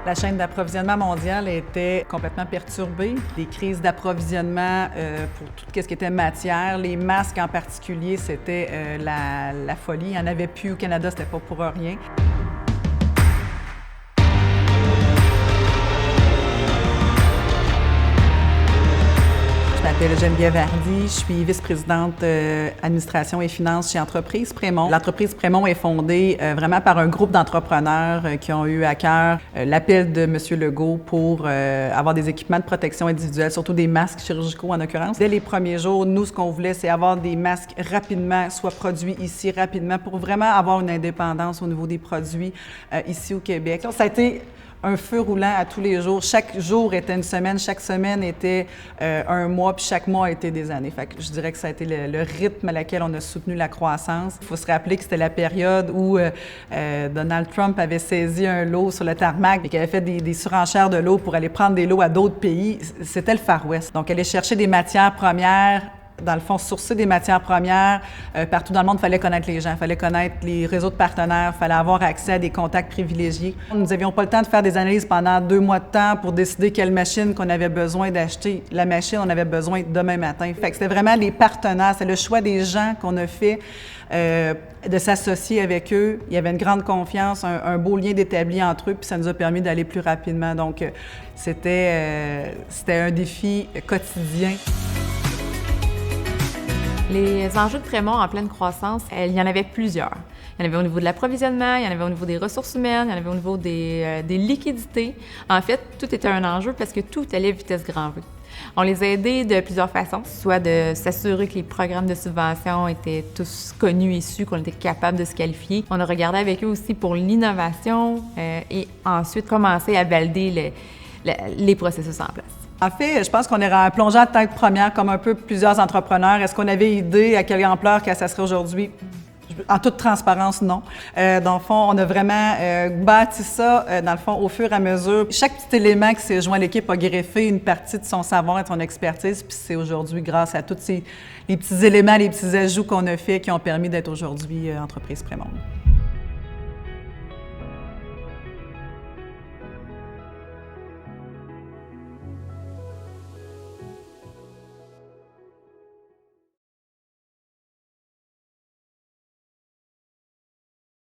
La chaîne d'approvisionnement mondiale était complètement perturbée. Des crises d'approvisionnement pour tout ce qui était matière. Les masques en particulier, c'était la folie. Il n'y en avait plus au Canada, c'était pas pour rien. Je m'appelle Geneviève Hardy, je suis vice-présidente administration et finances chez Entreprise Prémont. L'entreprise Prémont est fondée vraiment par un groupe d'entrepreneurs qui ont eu à cœur l'appel de M. Legault pour avoir des équipements de protection individuelle, surtout des masques chirurgicaux en l'occurrence. Dès les premiers jours, nous, ce qu'on voulait, c'est avoir des masques rapidement, soit produits ici rapidement, pour vraiment avoir une indépendance au niveau des produits ici au Québec. Ça a été un feu roulant à tous les jours. Chaque jour était une semaine, chaque semaine était un mois, puis chaque mois était des années. Fait que je dirais que ça a été le rythme à laquelle on a soutenu la croissance. Il faut se rappeler que c'était la période où Donald Trump avait saisi un lot sur le tarmac et qu'il avait fait des surenchères de l'eau pour aller prendre des lots à d'autres pays. C'était le Far West. Donc, aller chercher des matières premières, dans le fond, sourcer des matières premières. Partout dans le monde, il fallait connaître les gens, il fallait connaître les réseaux de partenaires, il fallait avoir accès à des contacts privilégiés. Nous n'avions pas le temps de faire des analyses pendant 2 mois de temps pour décider quelle machine qu'on avait besoin d'acheter. La machine, on avait besoin demain matin. Fait que c'était vraiment les partenaires, c'est le choix des gens qu'on a fait de s'associer avec eux. Il y avait une grande confiance, un beau lien d'établi entre eux, puis ça nous a permis d'aller plus rapidement. Donc, c'était un défi quotidien. Les enjeux de Prémont en pleine croissance, il y en avait plusieurs. Il y en avait au niveau de l'approvisionnement, il y en avait au niveau des ressources humaines, il y en avait au niveau des liquidités. En fait, tout était un enjeu parce que tout allait vitesse grand V. On les a aidés de plusieurs façons, soit de s'assurer que les programmes de subvention étaient tous connus et su, qu'on était capable de se qualifier. On a regardé avec eux aussi pour l'innovation et ensuite commencé à valider les processus en place. En fait, je pense qu'on est plongé en tête première, comme un peu plusieurs entrepreneurs. Est-ce qu'on avait idée à quelle ampleur que ça serait aujourd'hui? En toute transparence, non. Dans le fond, on a vraiment bâti ça, dans le fond, au fur et à mesure. Chaque petit élément qui s'est joint à l'équipe a greffé une partie de son savoir et de son expertise, puis c'est aujourd'hui grâce à tous les petits éléments, les petits ajouts qu'on a faits qui ont permis d'être aujourd'hui Entreprise Prémont.